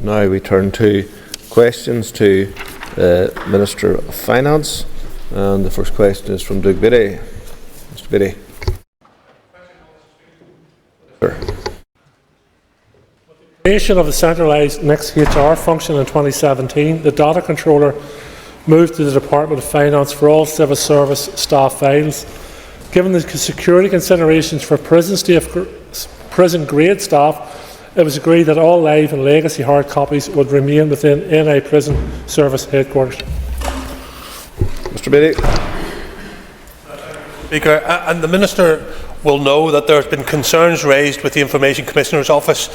Now we turn to questions to the Minister of Finance, and the first question is from Doug Beattie. Mr. Beattie. Creation of the centralised Next HR function in 2017, the data controller moved to the Department of Finance for all civil service staff files. Given the security considerations for prison grade staff, it was agreed that all live and legacy hard copies would remain within NI Prison Service headquarters. Mr. Beattie. Speaker, and the Minister will know that there have been concerns raised with the Information Commissioner's Office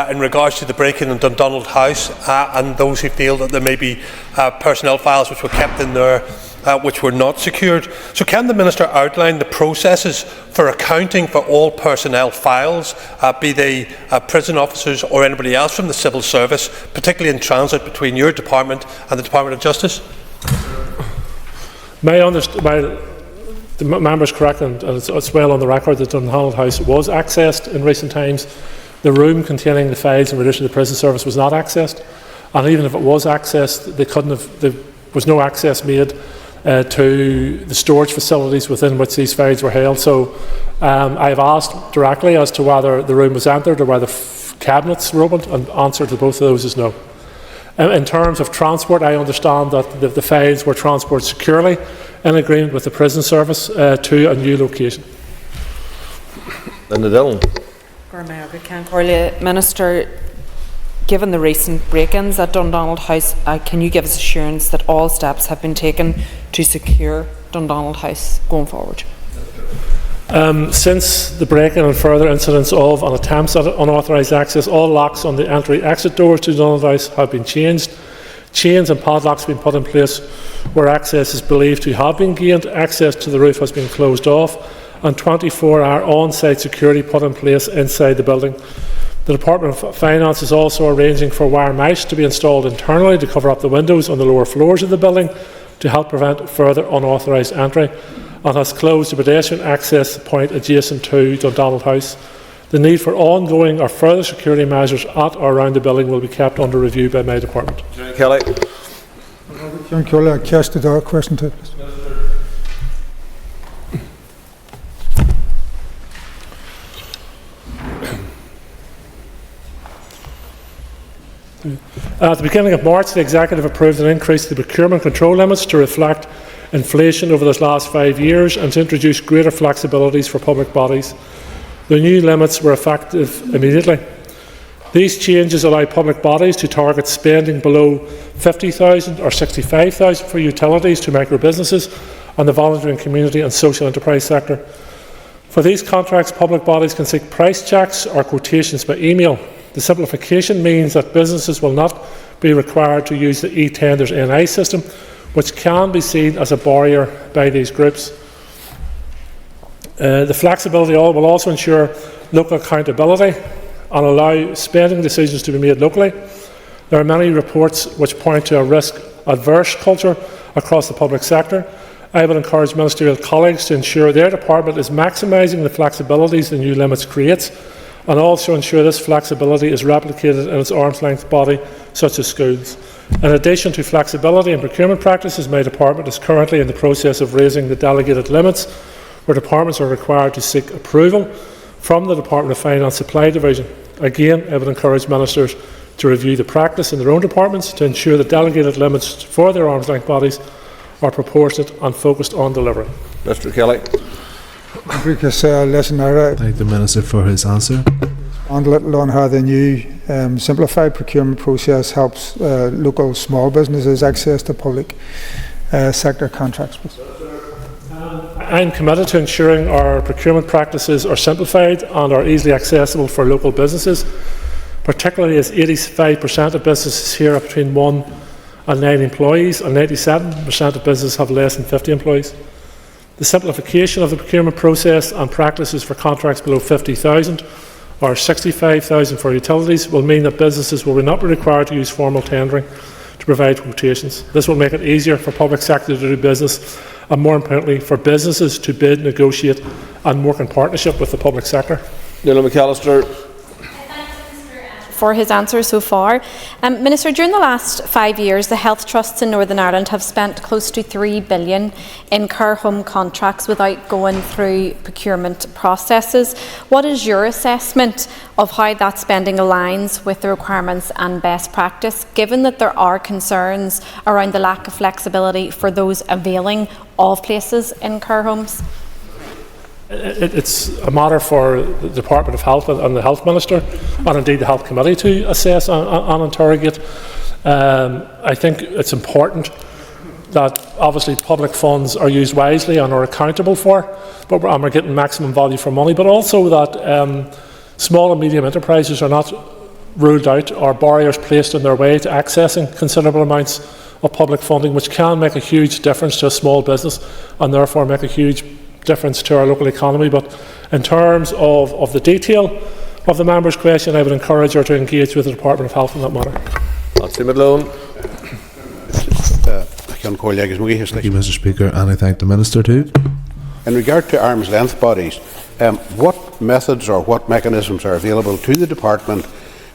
in regards to the break-in in Dundonald House and those who feel that there may be personnel files which were kept in there which were not secured. So can the Minister outline the processes for accounting for all personnel files, be they prison officers or anybody else from the civil service, particularly in transit between your department and the Department of Justice? The member is correct, and it's well on the record that Dundonald House was accessed in recent times. The room containing the files in relation to the prison service was not accessed, and even if it was accessed, there was no access made to the storage facilities within which these files were held. So I have asked directly as to whether the room was entered or whether cabinets were opened, and the answer to both of those is no. In terms of transport, I understand that the files were transported securely in agreement with the prison service to a new location. Linda Dillon. Minister, given the recent break-ins at Dundonald House, can you give us assurance that all steps have been taken to secure Dundonald House going forward? Since the break-in and further incidents of and attempts at unauthorised access, all locks on the entry-exit doors to Dundonald House have been changed. Chains and padlocks have been put in place where access is believed to have been gained. Access to the roof has been closed off, and 24-hour on-site security put in place inside the building. The Department of Finance is also arranging for wire mesh to be installed internally to cover up the windows on the lower floors of the building to help prevent further unauthorised entry, and has closed the pedestrian access point adjacent to Dundonald House. The need for ongoing or further security measures at or around the building will be kept under review by my department. Kelly. John Kelly, cast the question to please. At the beginning of March, the Executive approved an increase to the procurement control limits to reflect inflation over the last 5 years and to introduce greater flexibilities for public bodies. The new limits were effective immediately. These changes allow public bodies to target spending below 50,000 or 65,000 for utilities to micro businesses and the voluntary and community and social enterprise sector. For these contracts, public bodies can seek price checks or quotations by email. The simplification means that businesses will not be required to use the e-tenders NI system, which can be seen as a barrier by these groups. The flexibility will also ensure local accountability and allow spending decisions to be made locally. There are many reports which point to a risk-averse culture across the public sector. I will encourage ministerial colleagues to ensure their department is maximising the flexibilities the new limits creates, and also ensure this flexibility is replicated in its arm's-length body, such as schools. In addition to flexibility in procurement practices, my department is currently in the process of raising the delegated limits, where departments are required to seek approval from the Department of Finance Supply Division. Again, I would encourage ministers to review the practice in their own departments to ensure that delegated limits for their arm's-length bodies are proportionate and focused on delivery. Mr. Kelly. Thank the Minister for his answer. On a little on how the new simplified procurement process helps local small businesses access to public sector contracts. I am committed to ensuring our procurement practices are simplified and are easily accessible for local businesses, particularly as 85% of businesses here have between 1 and 9 employees, and 97% of businesses have less than 50 employees. The simplification of the procurement process and practices for contracts below 50,000 or 65,000 for utilities will mean that businesses will not be required to use formal tendering to provide quotations. This will make it easier for public sector to do business and, more importantly, for businesses to bid, negotiate and work in partnership with the public sector. Neil McAllister. for his answer so far. Minister, during the last 5 years, the health trusts in Northern Ireland have spent close to £3 billion in care home contracts without going through procurement processes. What is your assessment of how that spending aligns with the requirements and best practice, given that there are concerns around the lack of flexibility for those availing of places in care homes? It's a matter for the Department of Health and the Health Minister, and indeed the Health Committee, to assess and interrogate. I think it's important that obviously public funds are used wisely and are accountable for, but we're getting maximum value for money, but also that small and medium enterprises are not ruled out or barriers placed in their way to accessing considerable amounts of public funding, which can make a huge difference to a small business and therefore make a huge difference to our local economy. But in terms of the detail of the member's question, I would encourage her to engage with the Department of Health in that matter. Thank you, Mr. Speaker, and I thank the Minister too. In regard to arm's length bodies, what methods or what mechanisms are available to the Department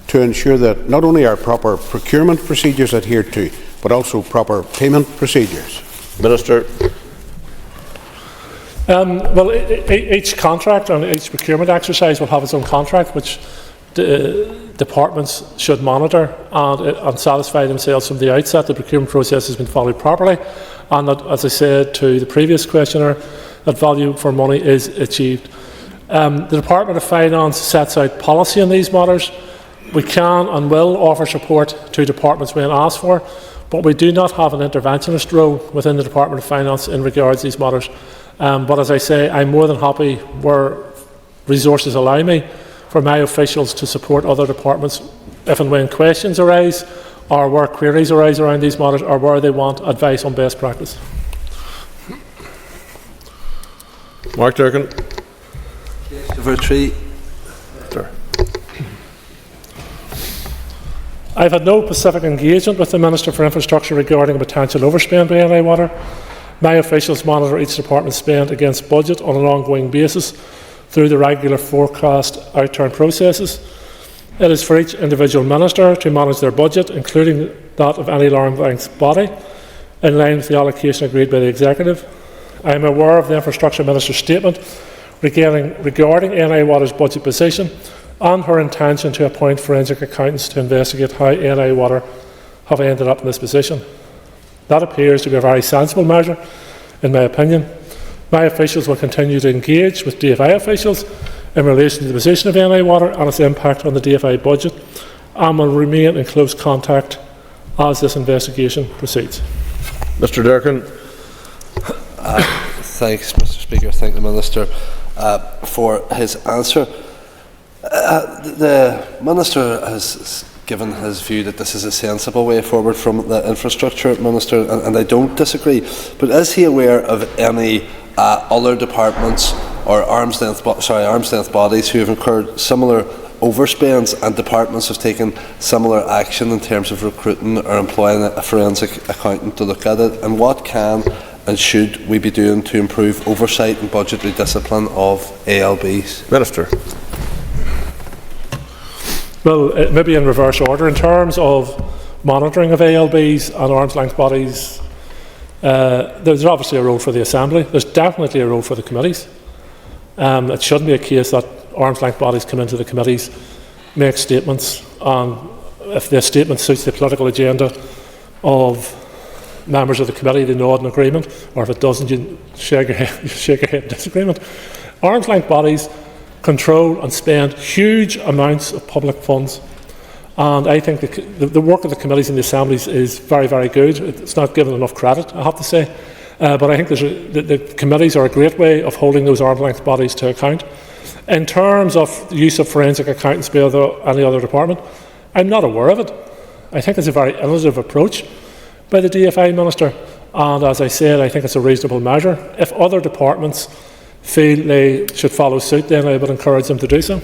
to ensure that not only are proper procurement procedures adhered to, but also proper payment procedures? Minister. Well, each contract and each procurement exercise will have its own contract, which departments should monitor and satisfy themselves from the outset the procurement process has been followed properly, and that, as I said to the previous questioner, that value for money is achieved. The Department of Finance sets out policy on these matters. We can and will offer support to departments when asked for, but we do not have an interventionist role within the Department of Finance in regards to these matters. But as I say, I'm more than happy, where resources allow me, for my officials to support other departments if and when questions arise, or where queries arise around these matters, or where they want advice on best practice. Mark Durkin. I've had no specific engagement with the Minister for Infrastructure regarding a potential overspend by NI Water. My officials monitor each department's spend against budget on an ongoing basis through the regular forecast outturn processes. It is for each individual minister to manage their budget, including that of any arm's length body, in line with the allocation agreed by the Executive. I am aware of the Infrastructure Minister's statement regarding NI Water's budget position and her intention to appoint forensic accountants to investigate how NI Water have ended up in this position. That appears to be a very sensible measure, in my opinion. My officials will continue to engage with DFI officials in relation to the position of NI Water and its impact on the DFI budget, and will remain in close contact as this investigation proceeds. Mr. Durkin. Thanks, Mr. Speaker. Thank the Minister for his answer. The Minister has given his view that this is a sensible way forward from the Infrastructure Minister, and I don't disagree. But is he aware of any other departments or arm's length bodies who have incurred similar overspends, and departments have taken similar action in terms of recruiting or employing a forensic accountant to look at it? And what can and should we be doing to improve oversight and budgetary discipline of ALBs? Minister. Well, maybe in reverse order. In terms of monitoring of ALBs and arm's length bodies, there's obviously a role for the Assembly. There's definitely a role for the committees. It shouldn't be a case that arm's length bodies come into the committees, make statements, and if their statement suits the political agenda of members of the committee, they nod in agreement, or if it doesn't, you shake your head in disagreement. Arm's length bodies control and spend huge amounts of public funds, and I think the work of the committees and the assemblies is very, very good. It's not given enough credit, I have to say, but I think the committees are a great way of holding those arm's length bodies to account. In terms of the use of forensic accountants by any other department, I'm not aware of it. I think it's a very innovative approach by the DFI Minister, and as I said, I think it's a reasonable measure. If other departments feel they should follow suit, then I would encourage them to do so.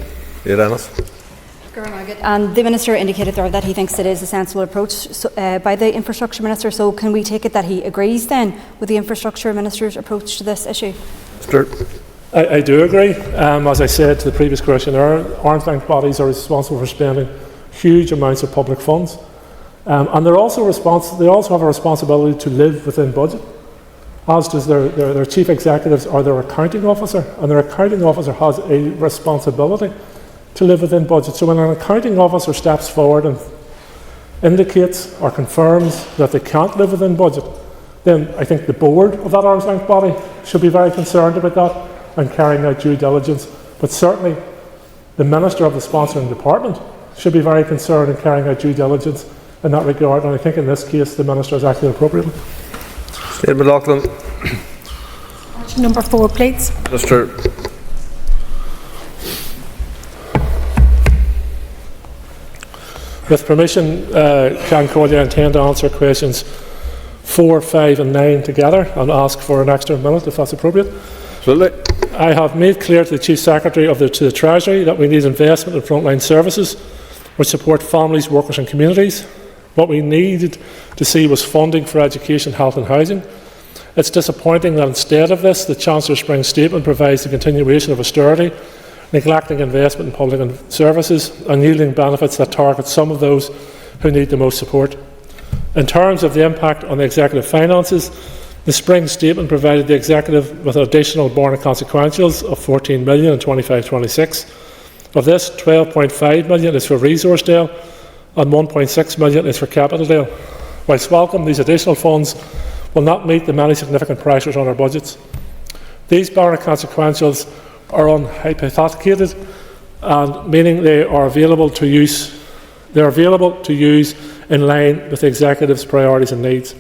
And the Minister indicated there that he thinks it is a sensible approach by the Infrastructure Minister, so can we take it that he agrees then with the Infrastructure Minister's approach to this issue? I do agree. As I said to the previous questioner, arm's length bodies are responsible for spending huge amounts of public funds. And they also have a responsibility to live within budget, as does their chief executives or their accounting officer. And their accounting officer has a responsibility to live within budget. So when an accounting officer steps forward and indicates or confirms that they can't live within budget, then I think the board of that arm's length body should be very concerned about that and carrying out due diligence. But certainly the Minister of the sponsoring department should be very concerned in carrying out due diligence in that regard, and I think in this case the Minister has acted appropriately. Stephen McLaughlin. Question number 4, please. Minister. With permission, Can Collier, I intend to answer questions 4, 5 and 9 together and ask for an extra minute if that's appropriate. Absolutely. I have made clear to the Chief Secretary to the Treasury that we need investment in frontline services which support families, workers and communities. What we needed to see was funding for education, health and housing. It's disappointing that instead of this, the Chancellor Spring's statement provides the continuation of austerity, neglecting investment in public services and yielding benefits that target some of those who need the most support. In terms of the impact on the executive finances, the Spring statement provided the executive with additional borne consequentials of 14 million in 25-26. Of this, 12.5 million is for Resource Dale and 1.6 million is for Capital Dale. Whilst welcome, these additional funds will not meet the many significant pressures on our budgets. These borne consequentials are unhypothecated, and meaning they are available to use. They are available to use in line with the executive's priorities and needs.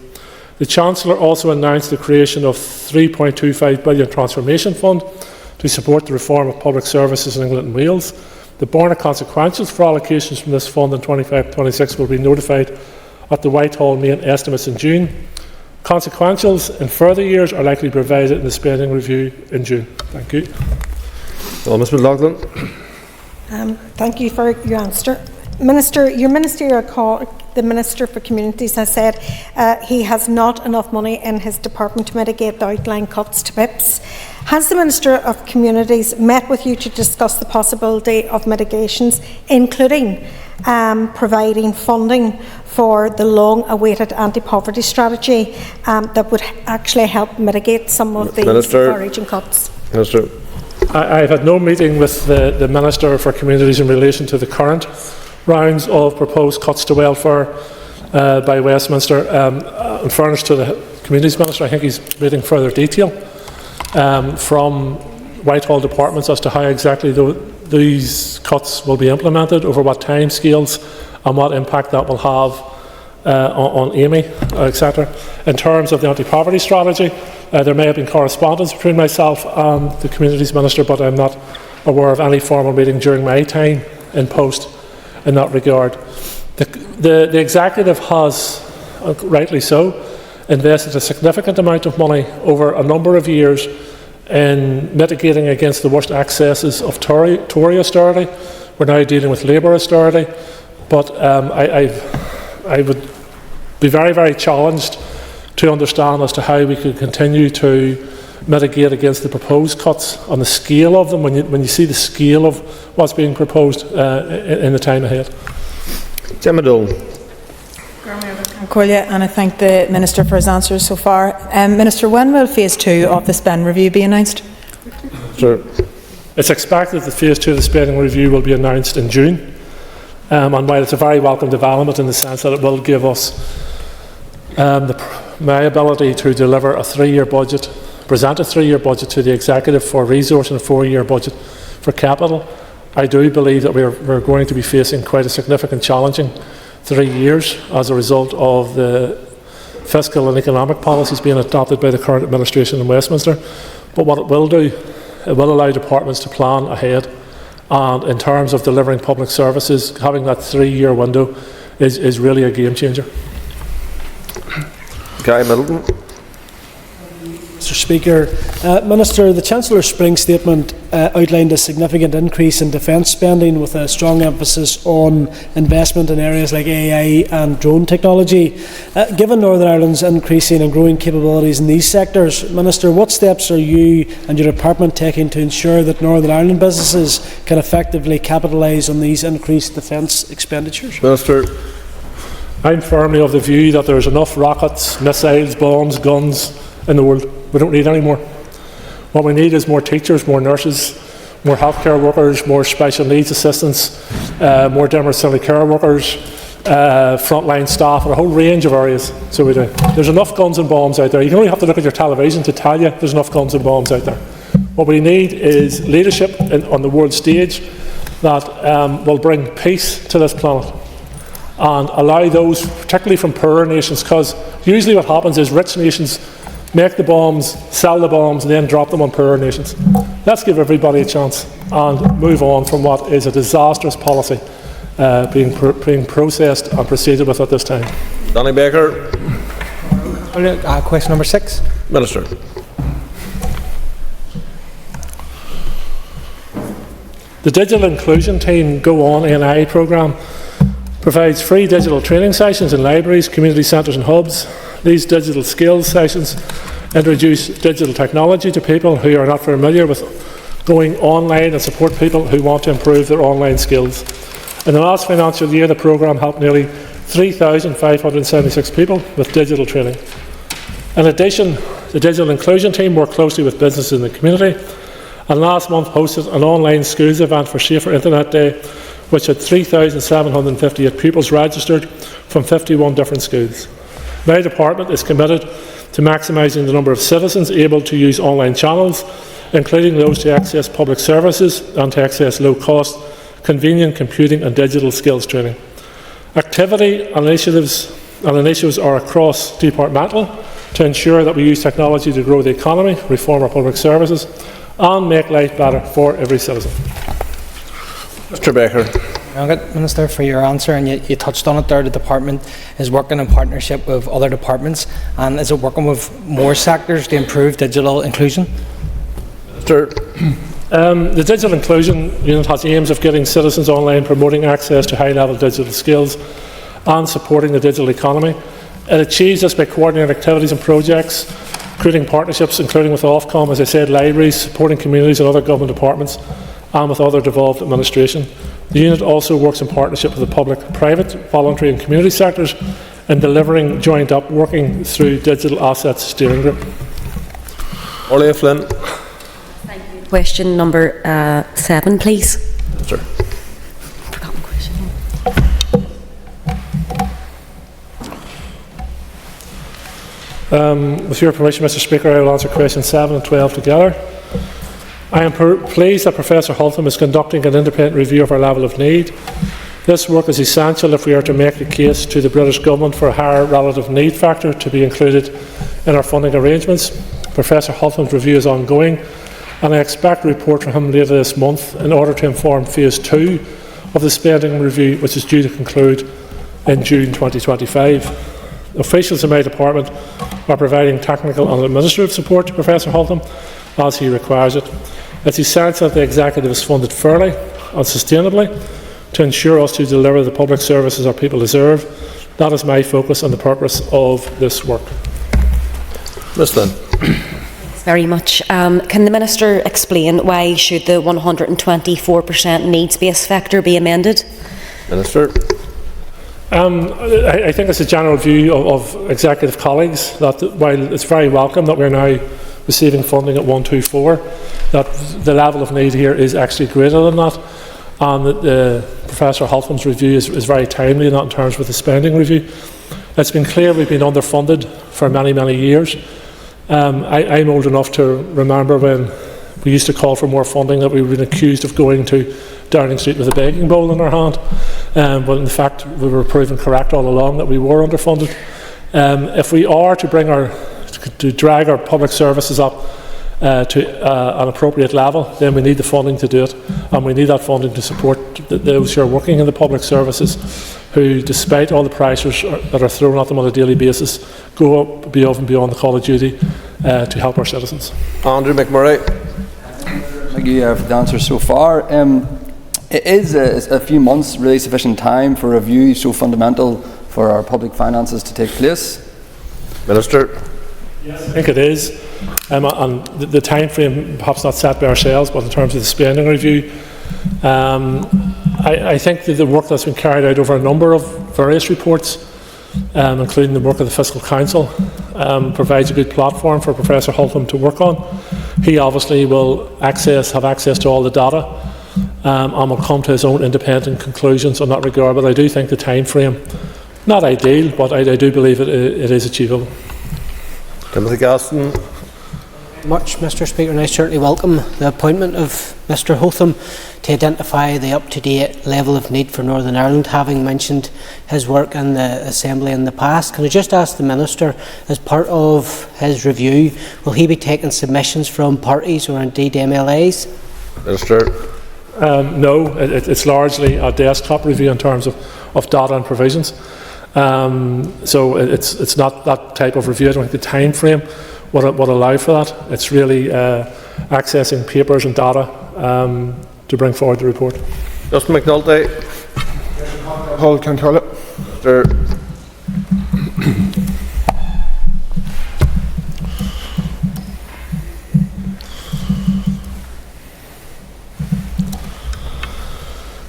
The Chancellor also announced the creation of £3.25 billion transformation fund to support the reform of public services in England and Wales. The borne consequentials for allocations from this fund in 25-26 will be notified at the Whitehall main estimates in June. Consequentials in further years are likely provided in the spending review in June. Thank you. Well, Ms. McLaughlin. Thank you for your answer. Minister, your ministerial call, the Minister for Communities has said he has not enough money in his department to mitigate the outline cuts to PIPs. Has the Minister of Communities met with you to discuss the possibility of mitigations, including providing funding for the long-awaited anti-poverty strategy that would actually help mitigate some of the far-reaching cuts? Minister. I've had no meeting with the Minister for Communities in relation to the current rounds of proposed cuts to welfare by Westminster. In fairness to the Communities Minister, I think he's reading further detail from Whitehall departments as to how exactly these cuts will be implemented, over what timescales and what impact that will have on AMI, etc. In terms of the anti-poverty strategy, there may have been correspondence between myself and the Communities Minister, but I'm not aware of any formal meeting during my time in post in that regard. The Executive has, rightly so, invested a significant amount of money over a number of years in mitigating against the worst excesses of Tory austerity. We're now dealing with Labour austerity, but I would be very, very challenged to understand as to how we could continue to mitigate against the proposed cuts on the scale of them when you see the scale of what's being proposed in the time ahead. Gemma Dolan. And I thank the Minister for his answers so far. Minister, when will phase 2 of the spend review be announced? Sure. It's expected that phase 2 of the spending review will be announced in June. And while it's a very welcome development in the sense that it will give us my ability to deliver a 3-year budget, present a 3-year budget to the Executive for resource and a 4-year budget for capital, I do believe that we're going to be facing quite a significant challenging 3 years as a result of the fiscal and economic policies being adopted by the current administration in Westminster. But what it will do, it will allow departments to plan ahead, and in terms of delivering public services, having that 3-year window is really a game changer. Guy Middleton. Mr. Speaker. Minister, the Chancellor's spring statement outlined a significant increase in defence spending with a strong emphasis on investment in areas like AI and drone technology. Given Northern Ireland's increasing and growing capabilities in these sectors, Minister, what steps are you and your department taking to ensure that Northern Ireland businesses can effectively capitalise on these increased defence expenditures? Minister. I'm firmly of the view that there's enough rockets, missiles, bombs, guns in the world. We don't need any more. What we need is more teachers, more nurses, more healthcare workers, more special needs assistants, more domiciliary care workers, frontline staff, and a whole range of areas. So we do. There's enough guns and bombs out there. You can only have to look at your television to tell you there's enough guns and bombs out there. What we need is leadership on the world stage that will bring peace to this planet and allow those, particularly from poorer nations, because usually what happens is rich nations make the bombs, sell the bombs, and then drop them on poorer nations. Let's give everybody a chance and move on from what is a disastrous policy being processed and proceeded with at this time. Danny Baker. Question number 6. Minister. The Digital Inclusion Team Go On NI programme provides free digital training sessions in libraries, community centres and hubs. These digital skills sessions introduce digital technology to people who are not familiar with going online and support people who want to improve their online skills. In the last financial year, the programme helped nearly 3,576 people with digital training. In addition, the Digital Inclusion Team worked closely with businesses in the community and last month hosted an online schools event for Safer Internet Day, which had 3,758 pupils registered from 51 different schools. My department is committed to maximising the number of citizens able to use online channels, including those to access public services and to access low-cost, convenient computing and digital skills training. Activity and initiatives are cross-departmental to ensure that we use technology to grow the economy, reform our public services and make life better for every citizen. Mr. Baker. Minister, for your answer, and you touched on it there. The department is working in partnership with other departments, and is it working with more sectors to improve digital inclusion? Mr. The Digital Inclusion Unit has aims of getting citizens online, promoting access to high-level digital skills and supporting the digital economy. It achieves this by coordinating activities and projects, creating partnerships, including with Ofcom, as I said, libraries, supporting communities and other government departments, and with other devolved administration. The unit also works in partnership with the public, private, voluntary and community sectors in delivering joint up working through Digital Assets Steering Group. Orlia Flynn. Thank you. Question number 7, please. Sir. Forgotten question. With your permission, Mr. Speaker, I will answer questions 7 and 12 together. I am pleased that Professor Holtham is conducting an independent review of our level of need. This work is essential if we are to make the case to the British Government for a higher relative need factor to be included in our funding arrangements. Professor Holtham's review is ongoing, and I expect a report from him later this month in order to inform Phase 2 of the spending review, which is due to conclude in June 2025. Officials in my department are providing technical and administrative support to Professor Holtham as he requires it. It's essential that the Executive is funded fairly and sustainably to ensure us to deliver the public services our people deserve. That is my focus and the purpose of this work. Ms. Lynn. Thanks very much. Can the Minister explain why should the 124% needs-based factor be amended? Minister. I think it's a general view of Executive colleagues that while it's very welcome that we're now receiving funding at 124, that the level of need here is actually greater than that, and that Professor Holtham's review is very timely in that in terms of the spending review. It's been clear we've been underfunded for many, many years. I'm old enough to remember when we used to call for more funding that we were accused of going to Downing Street with a begging bowl in our hand, but in fact we were proven correct all along that we were underfunded. If we are to drag our public services up to an appropriate level, then we need the funding to do it, and we need that funding to support those who are working in the public services who, despite all the pressures that are thrown at them on a daily basis, go up above and beyond the call of duty to help our citizens. Andrew McMurray. Thank you for the answer so far. It is a few months really sufficient time for a review so fundamental for our public finances to take place? Minister. Yes, I think it is. And the time frame perhaps not set by ourselves, but in terms of the spending review, I think that the work that's been carried out over a number of various reports, including the work of the Fiscal Council, provides a good platform for Professor Holtham to work on. He obviously will have access to all the data and will come to his own independent conclusions on that regard, but I do think the time frame, not ideal, but I do believe it is achievable. Timothy Gaston. Much, Mr. Speaker, and I certainly welcome the appointment of Mr. Hotham to identify the up-to-date level of need for Northern Ireland, having mentioned his work in the Assembly in the past. Can I just ask the Minister, as part of his review, will he be taking submissions from parties or indeed MLAs? Minister. No, it's largely a desktop review in terms of data and provisions. So it's not that type of review. I don't think the time frame would allow for that. It's really accessing papers and data to bring forward the report. Justin McNulty. Hold control it.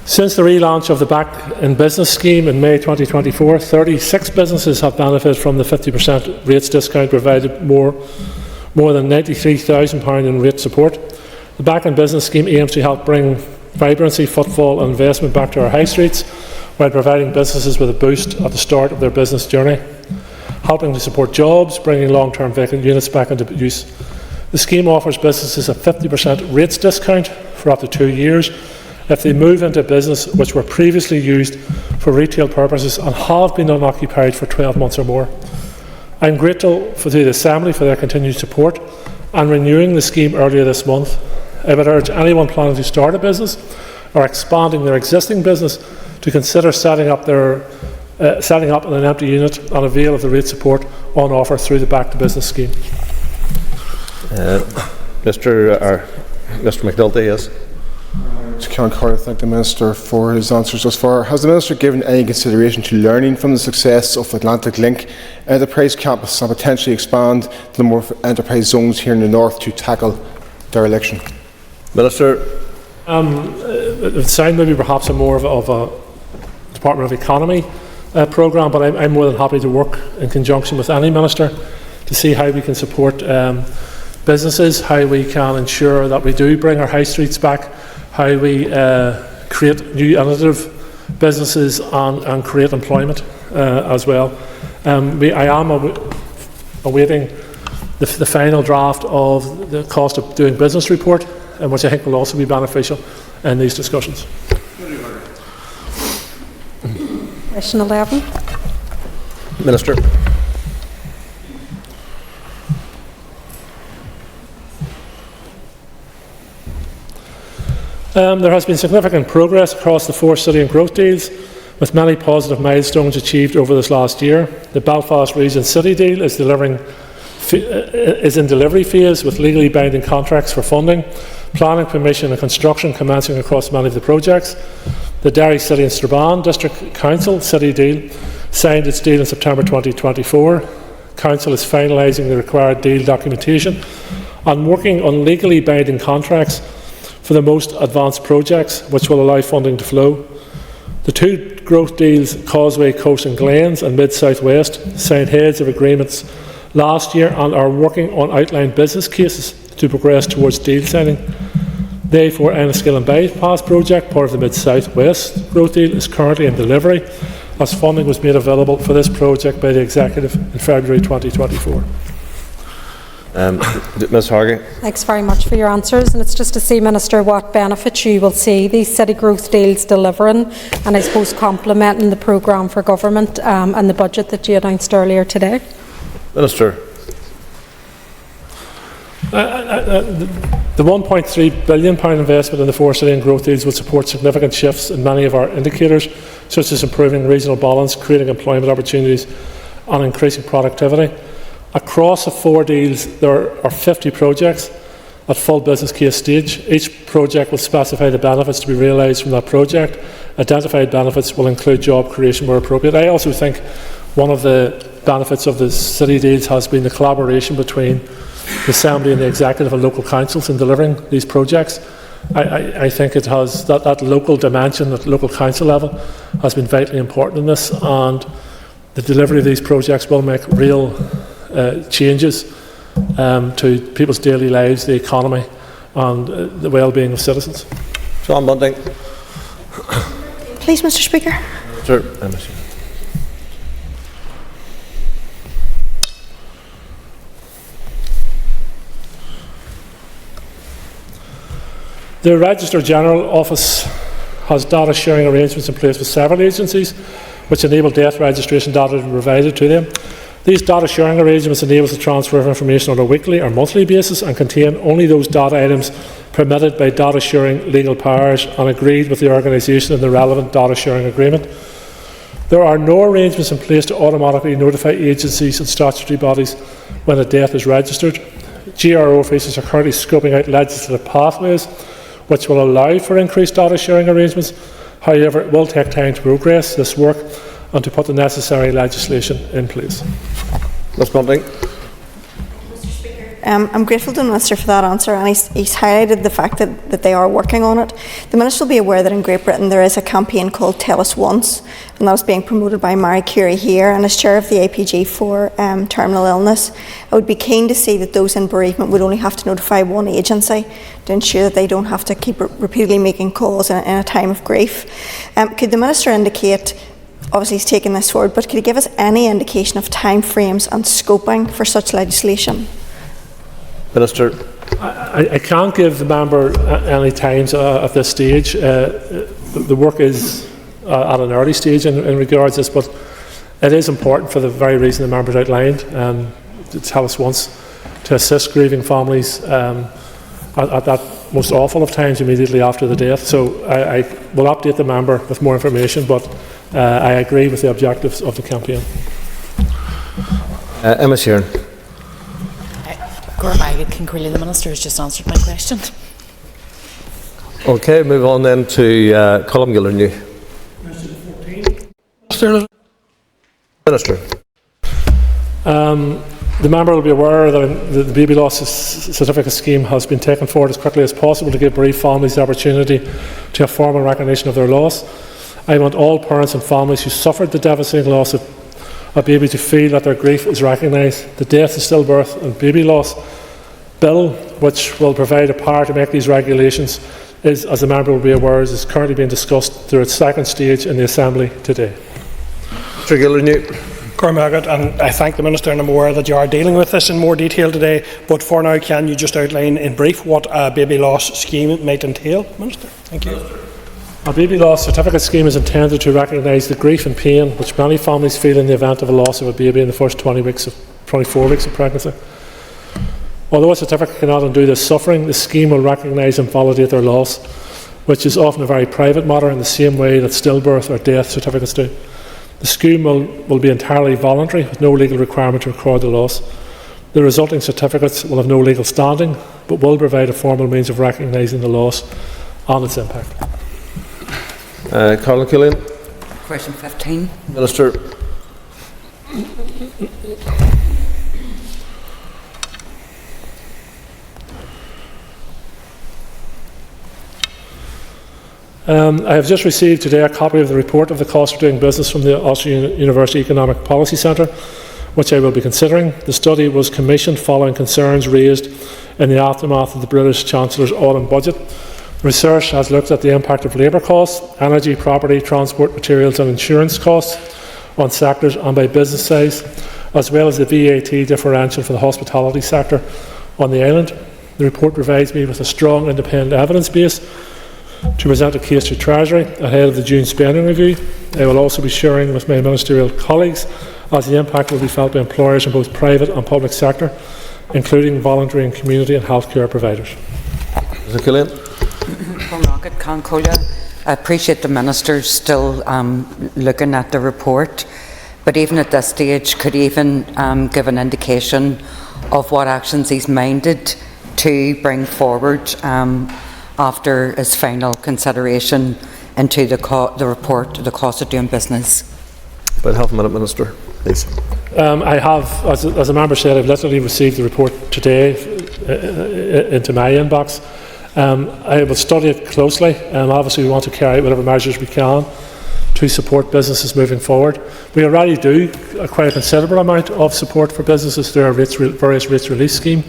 Since the relaunch of the Back in Business scheme in May 2024, 36 businesses have benefited from the 50% rates discount, provided more than £93,000 in rate support. The Back in Business scheme aims to help bring vibrancy, footfall and investment back to our high streets, while providing businesses with a boost at the start of their business journey, helping to support jobs, bringing long-term vacant units back into use. The scheme offers businesses a 50% rates discount for up to 2 years if they move into a business which were previously used for retail purposes and have been unoccupied for 12 months or more. I am grateful to the Assembly for their continued support and renewing the scheme earlier this month. I would urge anyone planning to start a business or expanding their existing business to consider setting up in an empty unit and avail of the rate support on offer through the Back to Business scheme. Mr. McNulty, yes. Can I thank the Minister for his answers thus far. Has the Minister given any consideration to learning from the success of Atlantic Link Enterprise Campus and potentially expand the number of enterprise zones here in the north to tackle dereliction? Minister. It would sound maybe perhaps more of a Department of Economy programme, but I'm more than happy to work in conjunction with any Minister to see how we can support businesses, how we can ensure that we do bring our high streets back, how we create new innovative businesses and create employment as well. I am awaiting the final draft of the cost of doing business report, which I think will also be beneficial in these discussions. Question 11. Minister. There has been significant progress across the 4 city and growth deals, with many positive milestones achieved over this last year. The Belfast Region City deal is in delivery phase, with legally binding contracts for funding, planning permission and construction commencing across many of the projects. The Derry City and Strabane District Council City deal signed its deal in September 2024. Council is finalising the required deal documentation and working on legally binding contracts for the most advanced projects, which will allow funding to flow. The 2 growth deals, Causeway Coast and Glens and Mid-South West, signed heads of agreements last year and are working on outlined business cases to progress towards deal signing. The A4 Enniskillen and Bypass project, part of the Mid-South West growth deal, is currently in delivery, as funding was made available for this project by the Executive in February 2024. Ms Hargey. Thanks very much for your answers, and it's just to see, Minister, what benefits you will see these city growth deals delivering, and I suppose complementing the programme for government and the budget that you announced earlier today. Minister. The £1.3 billion investment in the 4 city and growth deals will support significant shifts in many of our indicators, such as improving regional balance, creating employment opportunities and increasing productivity. Across the 4 deals, there are 50 projects at full business case stage. Each project will specify the benefits to be realised from that project. Identified benefits will include job creation where appropriate. I also think one of the benefits of the city deals has been the collaboration between the Assembly and the Executive and local councils in delivering these projects. I think it has that local dimension at local council level has been vitally important in this, and the delivery of these projects will make real changes to people's daily lives, the economy and the well-being of citizens. John Bunting. Please, Mr. Speaker. Sir. The Registrar General Office has data sharing arrangements in place with several agencies which enable death registration data to be provided to them. These data sharing arrangements enable the transfer of information on a weekly or monthly basis and contain only those data items permitted by data sharing legal powers and agreed with the organisation in the relevant data sharing agreement. There are no arrangements in place to automatically notify agencies and statutory bodies when a death is registered. GRO officials are currently scoping out legislative pathways which will allow for increased data sharing arrangements. However, it will take time to progress this work and to put the necessary legislation in place. Ms. Bunting. I'm grateful to the Minister for that answer, and he's highlighted the fact that they are working on it. The Minister will be aware that in Great Britain there is a campaign called Tell Us Once, and that was being promoted by Marie Curie here, and as chair of the APG for terminal illness, I would be keen to see that those in bereavement would only have to notify one agency to ensure that they don't have to keep repeatedly making calls in a time of grief. Could the Minister indicate, obviously he's taken this forward, but could he give us any indication of timeframes and scoping for such legislation? Minister. I can't give the member any times at this stage. The work is at an early stage in regards to this, but it is important for the very reason the member outlined, to Tell Us Once, to assist grieving families at that most awful of times immediately after the death. So I will update the member with more information, but I agree with the objectives of the campaign. Emma Sheeran. The Minister has just answered my question. Okay, move on then to Colm Gildernew. Minister. The member will be aware that the baby loss certificate scheme has been taken forward as quickly as possible to give bereaved families the opportunity to have formal recognition of their loss. I want all parents and families who suffered the devastating loss of a baby to feel that their grief is recognised. The death, stillbirth and baby loss bill, which will provide a power to make these regulations, is, as the member will be aware, is currently being discussed through its second stage in the Assembly today. Mr. Gildernew. And I thank the Minister, and I'm aware that you are dealing with this in more detail today, but for now, can you just outline in brief what a baby loss scheme might entail, Minister? Thank you. A baby loss certificate scheme is intended to recognise the grief and pain which many families feel in the event of a loss of a baby in the first 24 weeks of pregnancy. Although a certificate cannot undo this suffering, the scheme will recognise and validate their loss, which is often a very private matter in the same way that stillbirth or death certificates do. The scheme will be entirely voluntary, with no legal requirement to record the loss. The resulting certificates will have no legal standing, but will provide a formal means of recognising the loss and its impact. Colin Killian. Question 15. Minister. I have just received today a copy of the report of the cost of doing business from the Ulster University Economic Policy Centre, which I will be considering. The study was commissioned following concerns raised in the aftermath of the British Chancellor's autumn budget. Research has looked at the impact of labour costs, energy, property, transport, materials and insurance costs on sectors and by business size, as well as the VAT differential for the hospitality sector on the island. The report provides me with a strong independent evidence base to present a case to Treasury ahead of the June spending review. I will also be sharing with my ministerial colleagues as the impact will be felt by employers in both private and public sector, including voluntary and community and healthcare providers. Mr. Killian. I appreciate the Minister still looking at the report. but even at this stage, could he even give an indication of what actions he's minded to bring forward after his final consideration into the report, The Cost of Doing Business? About half a minute, Minister, please. I have, as a member said, I've literally received the report today into my inbox. I will study it closely. Obviously, we want to carry out whatever measures we can to support businesses moving forward. We already do quite a considerable amount of support for businesses through our various rates relief scheme.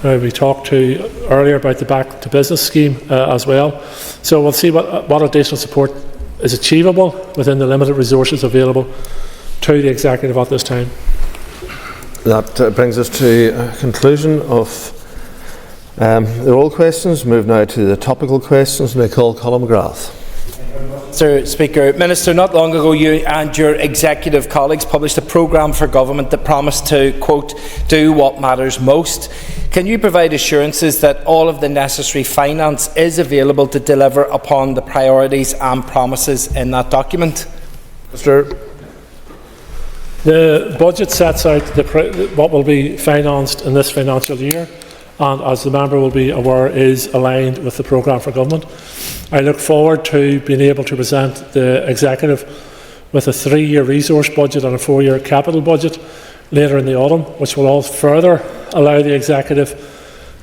We talked earlier about the Back to Business scheme as well. So we'll see what additional support is achievable within the limited resources available to the Executive at this time. That brings us to a conclusion of the oral questions. Move now to the topical questions, and I call Colin McGrath. Mr. Speaker, Minister, not long ago you and your executive colleagues published a programme for government that promised to, quote, do what matters most. Can you provide assurances that all of the necessary finance is available to deliver upon the priorities and promises in that document? Mr. The budget sets out what will be financed in this financial year, and as the member will be aware, is aligned with the programme for government. I look forward to being able to present the Executive with a 3-year resource budget and a 4-year capital budget later in the autumn, which will all further allow the Executive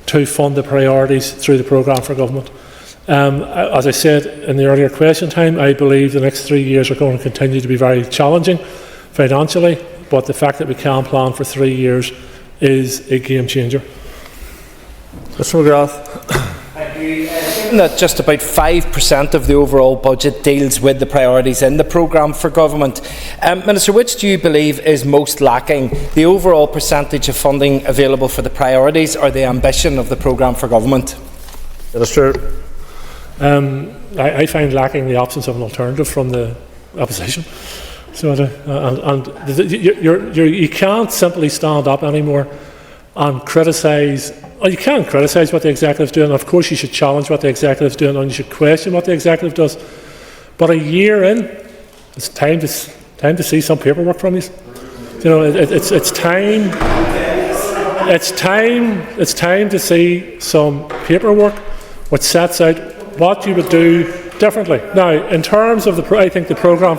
to fund the priorities through the programme for government. As I said in the earlier question time, I believe the next 3 years are going to continue to be very challenging financially, but the fact that we can plan for 3 years is a game changer. Mr. McGrath. Thank you. Given that just about 5% of the overall budget deals with the priorities in the programme for government, Minister, which do you believe is most lacking? The overall percentage of funding available for the priorities or the ambition of the programme for government? Minister. I find lacking the absence of an alternative from the opposition. So, you can't simply stand up anymore and criticise. Well, you can criticise what the Executive is doing. Of course, you should challenge what the Executive is doing, and you should question what the Executive does. But a year in, it's time to see some paperwork from you. You know, it's time. It's time to see some paperwork which sets out what you would do differently. Now, in terms of I think the programme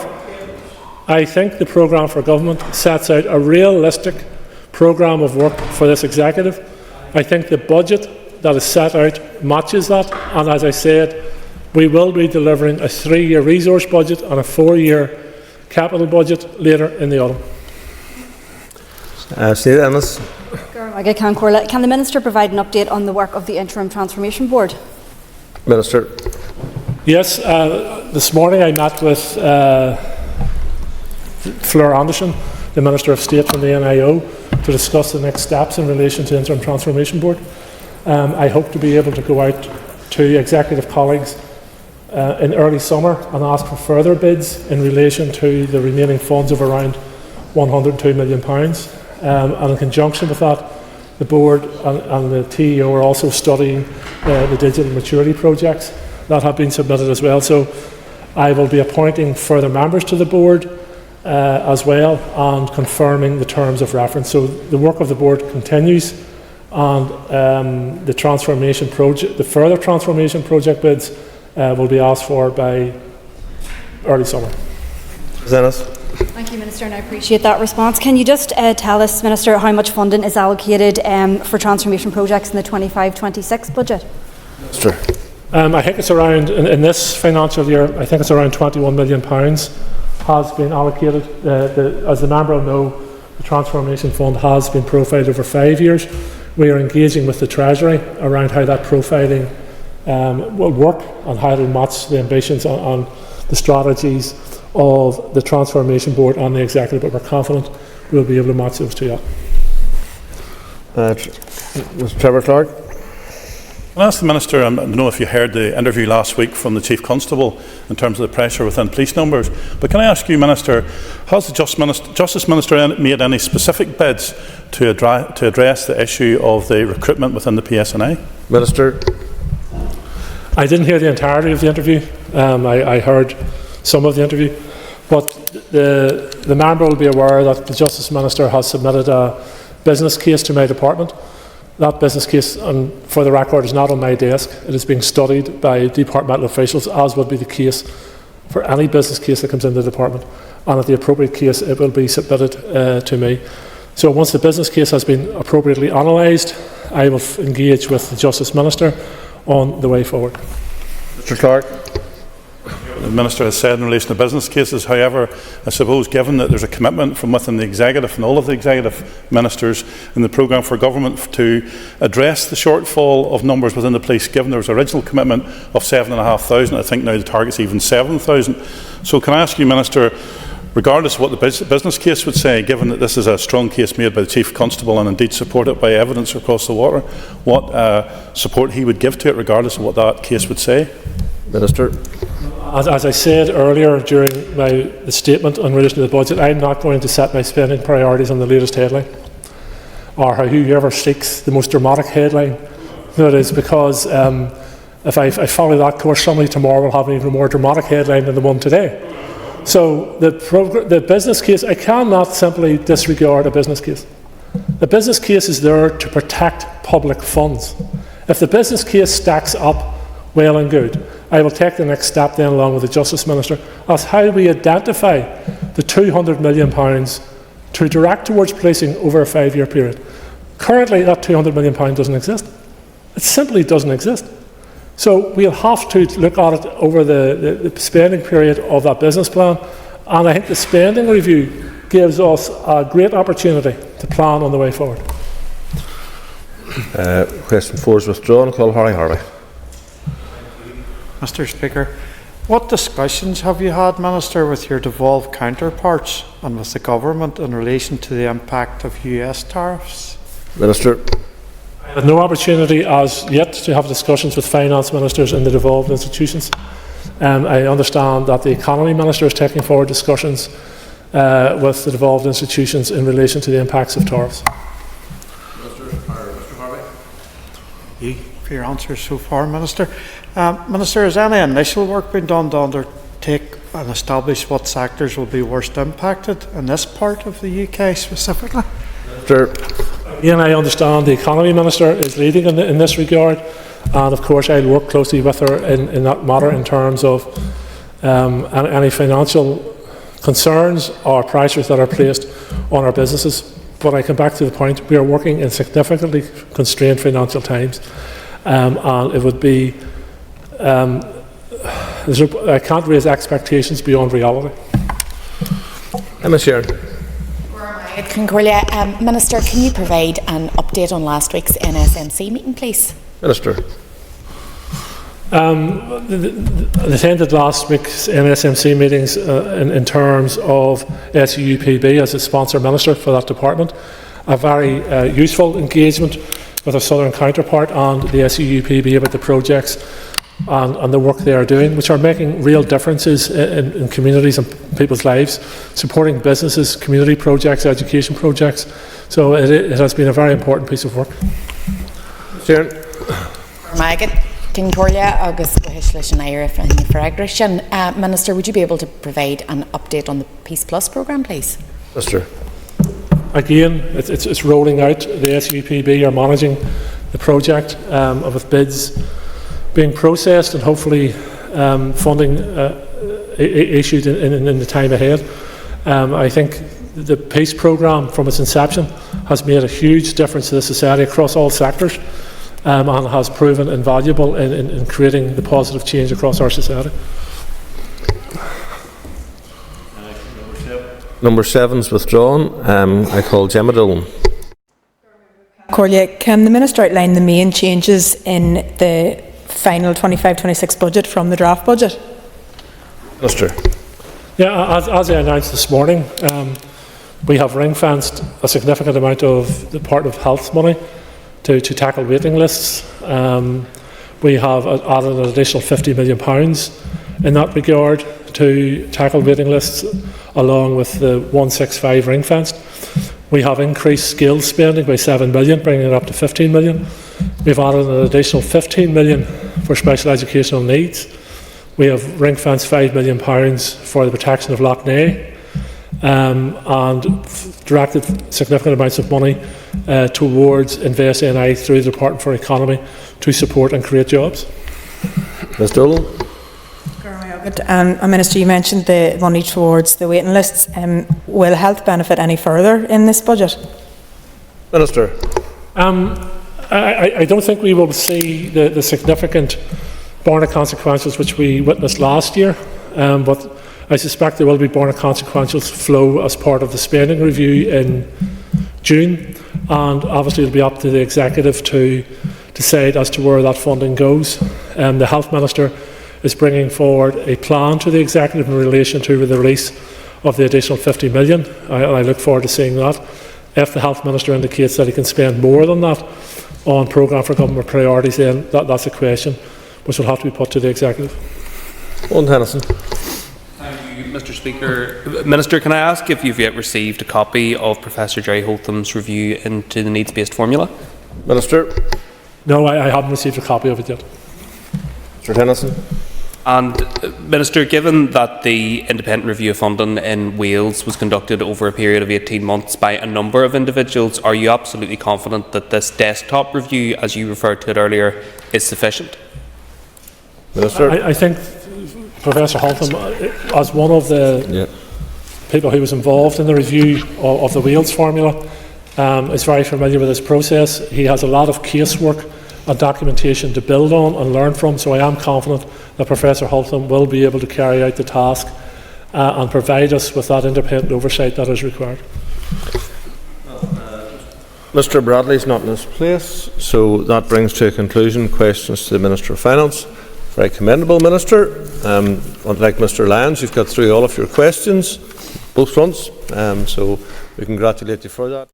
for government sets out a realistic programme of work for this Executive. I think the budget that is set out matches that, and as I said, we will be delivering a 3-year resource budget and a 4-year capital budget later in the autumn. Can the Minister provide an update on the work of the Interim Transformation Board? Minister. Yes, this morning I met with Fleur Anderson, the Minister of State from the NIO, to discuss the next steps in relation to the Interim Transformation Board. I hope to be able to go out to executive colleagues in early summer and ask for further bids in relation to the remaining funds of around £102 million. And in conjunction with that, the board and the TEO are also studying the digital maturity projects that have been submitted as well. So I will be appointing further members to the board as well, and confirming the terms of reference. So the work of the board continues, and the further transformation project bids will be asked for by early summer. Thank you, Minister, and I appreciate that response. Can you just tell us, Minister, how much funding is allocated for transformation projects in the 25-26 budget? Minister. I think it's around, in this financial year, I think it's around £21 million has been allocated. As the member will know, the Transformation Fund has been profiled over 5 years. We are engaging with the Treasury around how that profiling will work and how it will match the ambitions and the strategies of the Transformation Board and the Executive, but we're confident we'll be able to match those two up. Mr. Trevor Clark. Can I ask the Minister, I don't know if you heard the interview last week from the Chief Constable in terms of the pressure within police numbers, but can I ask you, Minister, has the Justice Minister made any specific bids to address the issue of the recruitment within the PSNI? Minister. I didn't hear the entirety of the interview. I heard some of the interview, But the member will be aware that the Justice Minister has submitted a business case to my department. That business case, and for the record, is not on my desk. It is being studied by departmental officials, as would be the case for any business case that comes into the department. And at the appropriate case, it will be submitted to me. So once the business case has been appropriately analysed, I will engage with the Justice Minister on the way forward. Mr. Clark. The Minister has said in relation to business cases. However, I suppose given that there's a commitment from within the Executive and all of the Executive Ministers in the programme for government to address the shortfall of numbers within the police, given there was an original commitment of 7,500, I think now the target's even 7,000. So can I ask you, Minister, regardless of what the business case would say, given that this is a strong case made by the Chief Constable and indeed supported by evidence across the water, what support he would give to it regardless of what that case would say? Minister. As I said earlier during the statement in relation to the budget, I'm not going to set my spending priorities on the latest headline or whoever seeks the most dramatic headline. That is because if I follow that course, somebody tomorrow will have an even more dramatic headline than the one today. So the business case, I cannot simply disregard a business case. The business case is there to protect public funds. If the business case stacks up, well and good. I will take the next step then along with the Justice Minister as how we identify the £200 million to direct towards policing over a 5-year period. Currently that £200 million doesn't exist. It simply doesn't exist. So we'll have to look at it over the spending period of that business plan, and I think the spending review gives us a great opportunity to plan on the way forward. Question 4 is withdrawn. Call Harry Harvey. Mr. Speaker, what discussions have you had, Minister, with your devolved counterparts and with the government in relation to the impact of US tariffs? Minister. I had no opportunity as yet to have discussions with finance ministers in the devolved institutions. I understand that the economy minister is taking forward discussions with the devolved institutions in relation to the impacts of tariffs. Mr. Harvey. Thank you for your answers so far, Minister. Minister, has any initial work been done to undertake and establish what sectors will be worst impacted in this part of the UK specifically? Sure. Again, I understand the economy minister is leading in this regard, and of course I'll work closely with her in that matter in terms of any financial concerns or pressures that are placed on our businesses. But I come back to the point, we are working in significantly constrained financial times, and it would be I can't raise expectations beyond reality. Emma Sharon. Concordia, Minister, can you provide an update on last week's NSMC meeting, please? Minister. Attended last week's NSMC meetings in terms of SUPB as a sponsor minister for that department. A very useful engagement with our southern counterpart and the SUPB about the projects and the work they are doing, which are making real differences in communities and people's lives, supporting businesses, community projects, education projects. So it has been a very important piece of work. Sharon. Minister, would you be able to provide an update on the Peace Plus programme, please? Minister. Again, it's rolling out. The SUPB are managing the project with bids being processed and hopefully funding issued in the time ahead. I think the PEACE programme from its inception has made a huge difference to the society across all sectors and has proven invaluable in creating the positive change across our society. Number 7 is withdrawn. I call Gemma Dillon. Corlia, can the Minister outline the main changes in the final 25-26 budget from the draft budget? Minister. Yeah, as I announced this morning, we have ring-fenced a significant amount of the Department of Health money to tackle waiting lists. We have added an additional £50 million in that regard to tackle waiting lists, along with the 165 ring-fenced. We have increased skills spending by £7 million, bringing it up to £15 million. We've added an additional £15 million for special educational needs. We have ring-fenced £5 million for the protection of Lough Neagh, and directed significant amounts of money towards Invest NI through the Department for Economy to support and create jobs. Ms Dolan. Minister, you mentioned the money towards the waiting lists. Will health benefit any further in this budget? Minister. I don't think we will see the significant Barna consequences which we witnessed last year, but I suspect there will be Barna consequences flow as part of the spending review in June, and obviously it will be up to the Executive to decide as to where that funding goes. The Health Minister is bringing forward a plan to the Executive in relation to the release of the additional 50 million. I look forward to seeing that. If the Health Minister indicates that he can spend more than that on programme for government priorities, then that's a question which will have to be put to the Executive. Owen Tennyson. Thank you, Mr. Speaker. Minister, can I ask if you've yet received a copy of Professor Jerry Holtham's review into the needs-based formula? Minister. No, I haven't received a copy of it yet. Mr. Tennyson. And, Minister, given that the independent review of funding in Wales was conducted over a period of 18 months by a number of individuals, are you absolutely confident that this desktop review, as you referred to it earlier, is sufficient? Minister. I think Professor Holtham, as one of the people who was involved in the review of the Wales formula, is very familiar with this process. He has a lot of casework and documentation to build on and learn from, so I am confident that Professor Holtham will be able to carry out the task and provide us with that independent oversight that is required. Mr Bradley is not in his place, so that brings to a conclusion questions to the Minister of Finance. Very commendable, Minister. Unlike Mr Lyons, you've got through all of your questions, both fronts, so we congratulate you for that.